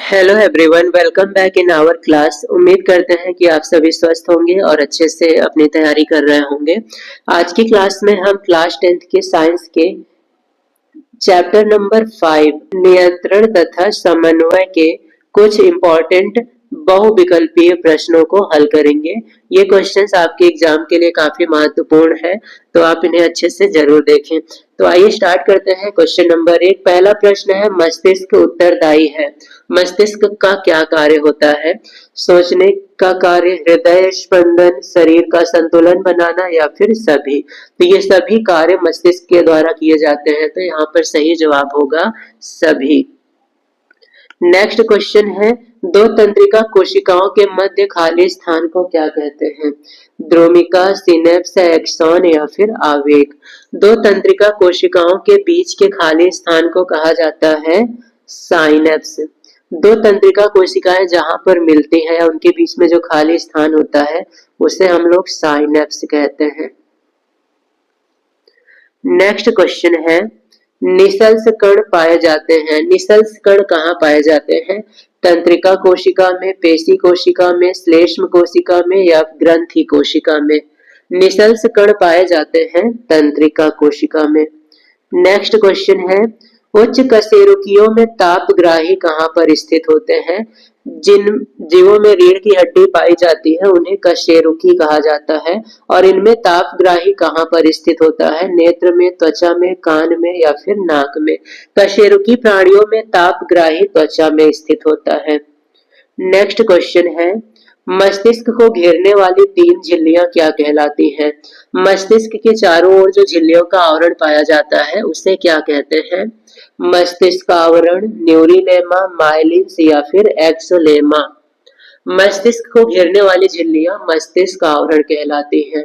Hello everyone, welcome back in our class. उम्मीद करते हैं कि आप सभी स्वस्थ होंगे और अच्छे से अपनी तैयारी कर रहे होंगे। आज की क्लास में हम क्लास 10th के साइंस के चैप्टर नंबर 5 नियंत्रण तथा समन्वय के कुछ इम्पोर्टेंट बहुविकल्पीय प्रश्नों को हल करेंगे। ये क्वेश्चंस आपके एग्जाम के लिए काफी महत्वपूर्ण है, तो आप इन्हें अच्छे से जरूर देखें। तो आइए स्टार्ट करते हैं। क्वेश्चन नंबर 1, पहला प्रश्न है, मस्तिष्क उत्तरदायी है। मस्तिष्क का क्या कार्य होता है? सोचने का कार्य, हृदय स्पंदन, शरीर का संतुलन बनाना या फिर सभी? तो ये सभी कार्य मस्तिष्क के द्वारा किए जाते हैं, तो यहाँ पर सही जवाब होगा सभी। नेक्स्ट क्वेश्चन है, दो तंत्रिका कोशिकाओं के मध्य खाली स्थान को क्या कहते हैं? द्रोमिका, सिनेप्स, एक्सॉन या फिर आवेग? दो तंत्रिका कोशिकाओं के बीच के खाली स्थान को कहा जाता है साइनेप्स। दो तंत्रिका कोशिकाएं जहां पर मिलती हैं या उनके बीच में जो खाली स्थान होता है उसे हम लोग साइनेप्स कहते हैं। नेक्स्ट क्वेश्चन है, निसल्स कण पाए जाते हैं। निसल्स कण कहाँ पाए जाते हैं? तंत्रिका कोशिका में, पेशी कोशिका में, श्लेष्म कोशिका में या ग्रंथि कोशिका में? निसल्स कण पाए जाते हैं तंत्रिका कोशिका में। नेक्स्ट क्वेश्चन है, उच्च कशेरुकियों में तापग्राही कहाँ पर स्थित होते हैं? जिन जीवों में रीढ़ की हड्डी पाई जाती है उन्हें कशेरुकी कहा जाता है। और इनमें तापग्राही कहाँ पर स्थित होता है? नेत्र में, त्वचा में, कान में या फिर नाक में? कशेरुकी प्राणियों में तापग्राही त्वचा में स्थित होता है। नेक्स्ट क्वेश्चन है, मस्तिष्क को घेरने वाली तीन झिल्लियां क्या कहलाती हैं? मस्तिष्क के चारों ओर जो झिल्लियों का आवरण पाया जाता है उसे क्या कहते हैं? मस्तिष्क आवरण, न्यूरिलेमा, माइलिन्स या फिर एक्सोलेमा? मस्तिष्क को घेरने वाली झिल्लियां मस्तिष्क आवरण कहलाती हैं।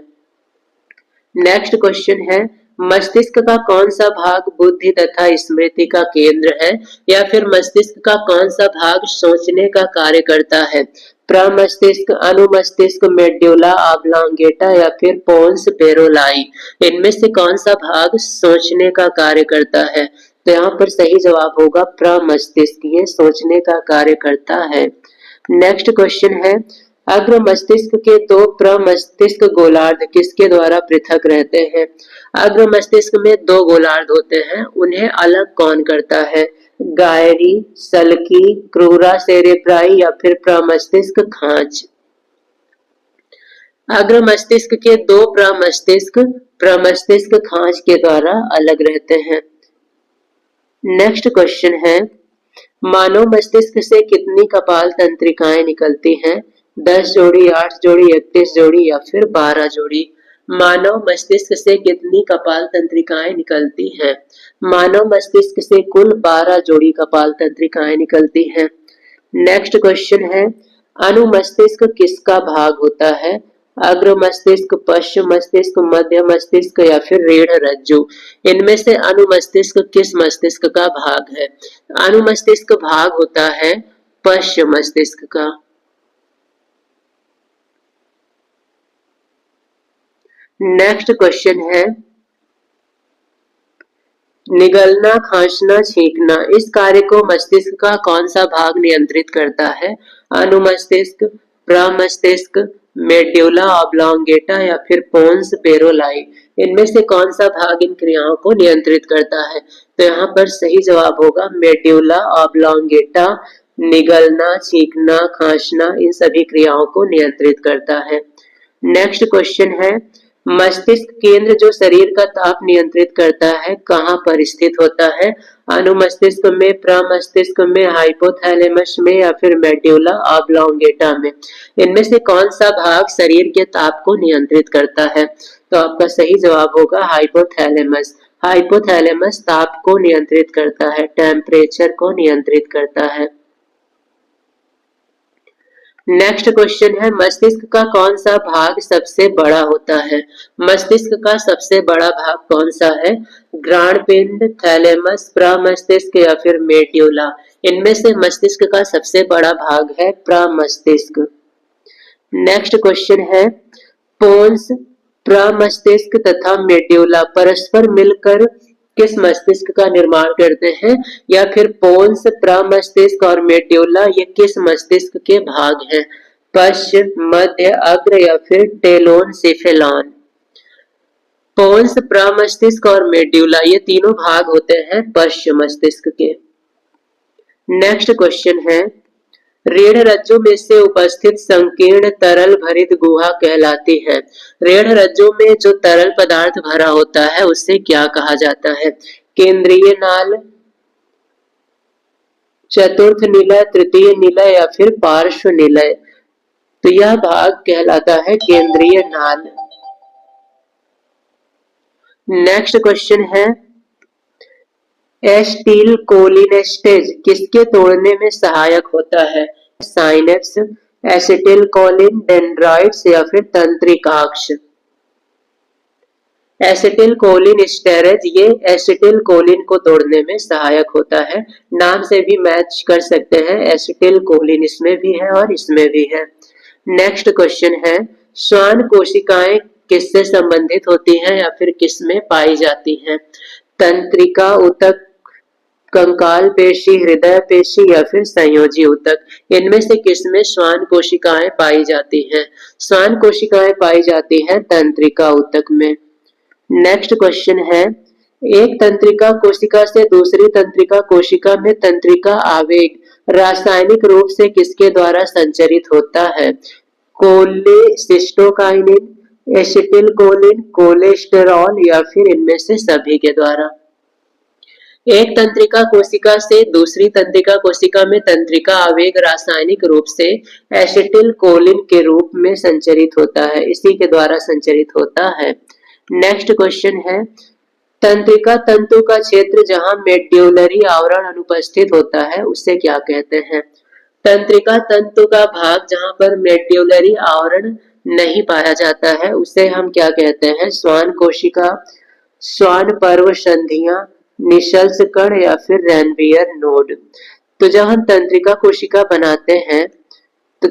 नेक्स्ट क्वेश्चन है, मस्तिष्क का कौन सा भाग बुद्धि तथा स्मृति का केंद्र है? या फिर मस्तिष्क का कौन सा भाग सोचने का कार्य करता है? प्रमस्तिष्क, अनुमस्तिष्क, मेड्यूला ऑब्लांगेटा या फिर पोन्स पेरोलाई? इनमें से कौन सा भाग सोचने का कार्य करता है? तो यहाँ पर सही जवाब होगा प्रमस्तिष्क, ये सोचने का कार्य करता है। नेक्स्ट क्वेश्चन है, अग्र मस्तिष्क के दो प्रमस्तिष्क गोलार्ध किसके द्वारा पृथक रहते हैं? अग्र मस्तिष्क में दो गोलार्ध होते हैं, उन्हें अलग कौन करता है? गायरी, सल्की, क्रूरा सेरेब्राई या फिर प्रमस्तिष्क खांच? अग्र मस्तिष्क के दो प्रमस्तिष्क प्रमस्तिष्क खांच के द्वारा अलग रहते हैं। नेक्स्ट क्वेश्चन है, मानव मस्तिष्क से कितनी कपाल तंत्रिकाएं निकलती हैं? 10 जोड़ी, 8 जोड़ी, 31 जोड़ी या फिर 12 जोड़ी? मानव मस्तिष्क से कितनी कपाल तंत्रिकाएं निकलती हैं? मानव मस्तिष्क से कुल 12 जोड़ी कपाल तंत्रिकाएं निकलती हैं। नेक्स्ट क्वेश्चन है, अनुमस्तिष्क किसका भाग होता है? अग्र मस्तिष्क, पश्च मस्तिष्क, मध्य मस्तिष्क या फिर रीढ़ रज्जु? इनमें से अनुमस्तिष्क किस मस्तिष्क का भाग है? अनुमस्तिष्क भाग होता है पश्च मस्तिष्क का। नेक्स्ट क्वेश्चन है, निगलना, खांसना, छींकना, इस कार्य को मस्तिष्क का कौन सा भाग नियंत्रित करता है? अनुमस्तिष्क, प्रमस्तिष्क, मेड्यूला ऑब्लांगेटा या फिर पोन्स पेरोलाई? इनमें से कौन सा भाग इन क्रियाओं को नियंत्रित करता है? तो यहाँ पर सही जवाब होगा मेड्यूला ऑब्लांगेटा। निगलना, छींकना, खांसना, इन सभी क्रियाओं को नियंत्रित करता है। नेक्स्ट क्वेश्चन है, मस्तिष्क केंद्र जो शरीर का ताप नियंत्रित करता है कहाँ पर स्थित होता है? अनुमस्तिष्क में, प्रमस्तिष्क में, हाइपोथैलेमस में या फिर मेड्यूला ऑब्लांगेटा में? इनमें से कौन सा भाग शरीर के ताप को नियंत्रित करता है? तो आपका सही जवाब होगा हाइपोथैलेमस। हाइपोथैलेमस ताप को नियंत्रित करता है, टेम्परेचर को नियंत्रित करता है। नेक्स्ट क्वेश्चन है, मस्तिष्क का कौन सा भाग सबसे बड़ा होता है? मस्तिष्क का सबसे बड़ा भाग कौन सा है? ग्राणपिंड, थैलेमस, प्रमस्तिष्क या फिर मेड्यूला? इनमें से मस्तिष्क का सबसे बड़ा भाग है प्रमस्तिष्क। नेक्स्ट क्वेश्चन है, पोन्स, प्रमस्तिष्क तथा मेड्यूला परस्पर मिलकर किस मस्तिष्क का निर्माण करते हैं, या फिर पोन्स, प्रमस्तिष्क और मेड्यूला ये किस मस्तिष्क के भाग हैं, पश्च, मध्य, अग्र या फिर टेलोन सिफेलॉन। पोन्स, प्रमस्तिष्क और मेड्यूला ये तीनों भाग होते हैं पश्च मस्तिष्क के। नेक्स्ट क्वेश्चन है, रीढ़ रज्जु में से उपस्थित संकीर्ण तरल भरित गुहा कहलाती है। रीढ़ रज्जु में जो तरल पदार्थ भरा होता है उससे क्या कहा जाता है, केंद्रीय नाल, चतुर्थ निलय, तृतीय निलय या फिर पार्श्व निलय। तो यह भाग कहलाता है केंद्रीय नाल। नेक्स्ट क्वेश्चन है, एसिटिल कोलिनेस्टेज किसके तोड़ने में सहायक होता है, साइनेप्स, एसिटिल कोलिन, डेंड्राइट्स या फिर तंत्रिकाक्ष। एसिटिल कोलिन स्टेरेज ये एसिटिल कोलिन को तोड़ने में सहायक होता है, नाम से भी मैच कर सकते हैं, एसिटिल कोलिन इसमें भी है और इसमें भी है। नेक्स्ट क्वेश्चन है, श्वान कोशिकाएं किससे संबंधित होती हैं या फिर किसमें पाई जाती हैं, तंत्रिका ऊतक, कंकाल पेशी, हृदय पेशी या फिर संयोजी ऊतक। इनमें से किसमें श्वान कोशिकाएं पाई जाती हैं, श्वान कोशिकाएं पाई जाती हैं तंत्रिका ऊतक में। नेक्स्ट क्वेश्चन है, एक तंत्रिका कोशिका से दूसरी तंत्रिका कोशिका में तंत्रिका आवेग रासायनिक रूप से किसके द्वारा संचरित होता है, कोलेसिस्टोकाइनिन, एसिटिल कोलिन, कोलेस्टेरॉल या फिर इनमें से सभी के द्वारा। एक तंत्रिका कोशिका से दूसरी तंत्रिका कोशिका में तंत्रिका आवेग रासायनिक रूप से एसिटिल कोलिन के रूप में संचरित होता है, इसी के द्वारा संचरित होता है। नेक्स्ट क्वेश्चन है, तंत्रिका तंतु का क्षेत्र जहां मेड्यूलरी आवरण अनुपस्थित होता है उसे क्या कहते हैं, तंत्रिका तंतु का भाग जहां पर मेड्यूलरी आवरण नहीं पाया जाता है उसे हम क्या कहते हैं, श्वान कोशिका, श्वान पर्व संधियां, निशल्स कण या फिर रेनवियर नोड। तो जब हम तंत्रिका कोशिका बनाते हैं तो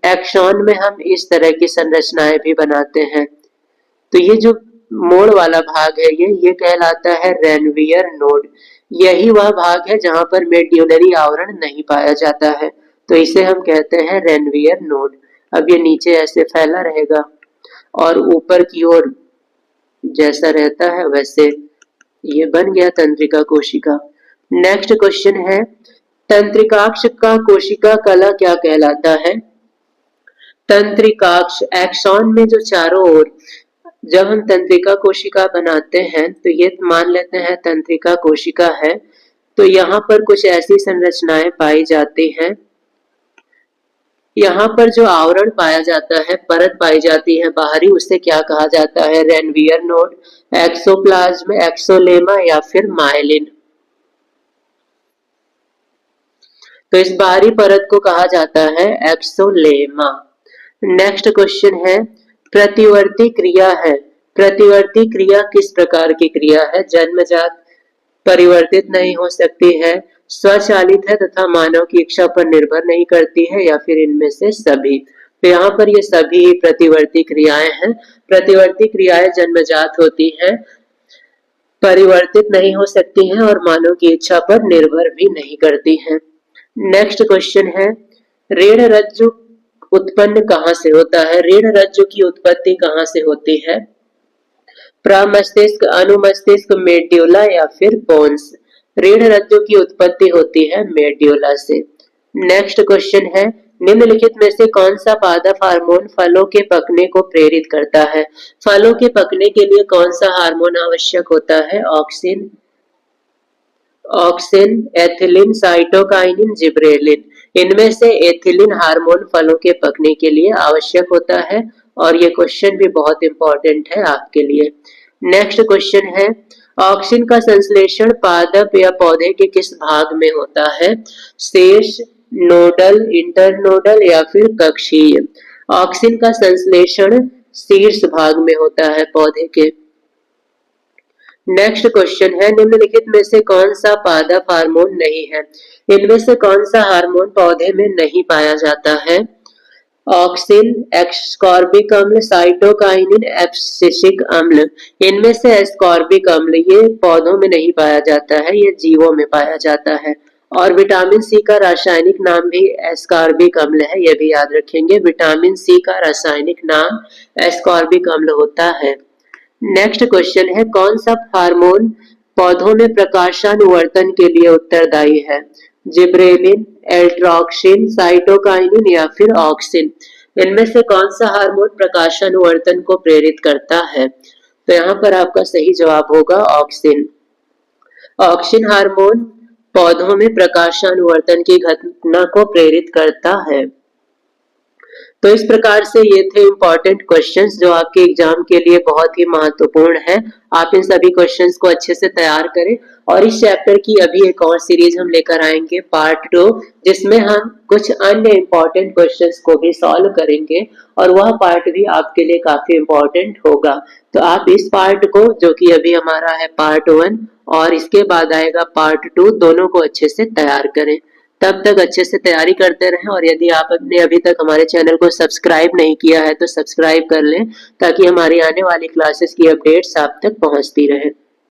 एक्सॉन में हम इस तरह की संरचनाएं भी बनाते हैं। तो ये जो मोड़ वाला भाग है ये कहलाता है रेनवियर नोड। यही वह भाग है जहां पर मेड्यूलरी आवरण नहीं पाया जाता है, तो इसे हम कहते हैं रेनवियर नोड। अब ये नीचे ऐसे फैला रहेगा और ऊपर की ओर जैसा रहता है वैसे ये बन गया तंत्रिका कोशिका। नेक्स्ट क्वेश्चन है, तंत्रिकाक्ष का कोशिका कला क्या कहलाता है, तंत्रिकाक्ष एक्सॉन में जो चारों ओर जब हम तंत्रिका कोशिका बनाते हैं तो ये मान लेते हैं तंत्रिका कोशिका है, तो यहाँ पर कुछ ऐसी संरचनाएं पाई जाती हैं, यहाँ पर जो आवरण पाया जाता है, परत पाई जाती है बाहरी, उसे क्या कहा जाता है, रेनवियर नोड, एक्सोप्लाज्म, एक्सोलेमा या फिर माइलिन। तो इस बाहरी परत को कहा जाता है एक्सोलेमा। नेक्स्ट क्वेश्चन है, प्रतिवर्ती क्रिया है, प्रतिवर्ती क्रिया किस प्रकार की क्रिया है, जन्मजात, परिवर्तित नहीं हो सकती है, स्वचालित है तथा मानव की इच्छा पर निर्भर नहीं करती है या फिर इनमें से सभी। तो यहाँ पर ये सभी प्रतिवर्ती क्रियाएं हैं। प्रतिवर्ती क्रियाएं जन्मजात होती हैं, परिवर्तित नहीं हो सकती हैं और मानव की इच्छा पर निर्भर भी नहीं करती हैं। नेक्स्ट क्वेश्चन है, रीढ़ रज्जु उत्पन्न कहाँ से होता है, रीढ़ रज्जु की उत्पत्ति कहाँ से होती है, प्रमस्तिष्क, अनुमस्तिष्क, मेड्यूला या फिर पोन्स। रीढ़ रज्जु की उत्पत्ति होती है मेड्यूला से। नेक्स्ट क्वेश्चन है, निम्नलिखित में से कौन सा पादप हार्मोन फलों के पकने को प्रेरित करता है, फलों के पकने के लिए कौन सा हार्मोन आवश्यक होता है, auxin, auxin, ethylene, cytokinin, gibberellin. इनमें से एथिलीन हार्मोन फलों के पकने के लिए आवश्यक होता है और ये क्वेश्चन भी बहुत इंपॉर्टेंट है आपके लिए। नेक्स्ट क्वेश्चन है, ऑक्सिन का संश्लेषण पादप या पौधे के किस भाग में होता है, शीर्ष, नोडल, इंटरनोडल या फिर कक्षीय। ऑक्सिन का संश्लेषण शीर्ष भाग में होता है पौधे के। नेक्स्ट क्वेश्चन है, निम्नलिखित में से कौन सा पादप हार्मोन नहीं है, इनमें से कौन सा हार्मोन पौधे में नहीं पाया जाता है, ऑक्सिन, एस्कॉर्बिक अम्ल, साइटोकाइनिन, एब्सिसिक अम्ल। इनमें से एस्कॉर्बिक अम्ल ये पौधों में नहीं पाया जाता है, ये जीवों में पाया जाता है। और विटामिन सी का रासायनिक नाम भी एस्कॉर्बिक अम्ल है, ये भी याद रखेंगे। विटामिन सी का रासायनिक नाम एस्कॉर्बिक अम्ल होता है। नेक्स्ट क्वेश्चन है, कौन सा हार्मोन पौधों में प्रकाशानुवर्तन के लिए उत्तरदायी है? जिब्रेलिन, एल्ट्रॉक्सिन, साइटोकाइनिन या फिर ऑक्सिन। इनमें से कौन सा हार्मोन प्रकाशानुवर्तन को प्रेरित करता है? तो यहाँ पर आपका सही जवाब होगा ऑक्सिन। ऑक्सिन हार्मोन पौधों में प्रकाशानुवर्तन की घटना को प्रेरित करता है। तो इस प्रकार से ये थे इम्पोर्टेंट क्वेश्चंस जो आपके एग्जाम के लिए बहुत ही महत्वपूर्ण है। आप इन सभी क्वेश्चंस को अच्छे से तैयार करें। और इस चैप्टर की अभी एक और सीरीज हम लेकर आएंगे पार्ट 2, जिसमें हम कुछ अन्य इम्पोर्टेंट क्वेश्चंस को भी सॉल्व करेंगे और वह पार्ट भी आपके लिए काफी इम्पोर्टेंट होगा। तो आप इस पार्ट को, जो कि अभी हमारा है पार्ट 1 और इसके बाद आएगा पार्ट 2, दोनों को अच्छे से तैयार करें। तब तक अच्छे से तैयारी करते रहें। और यदि आपने अभी तक हमारे चैनल को सब्सक्राइब नहीं किया है तो सब्सक्राइब कर लें, ताकि हमारी आने वाली क्लासेस की अपडेट्स आप तक पहुंचती रहे।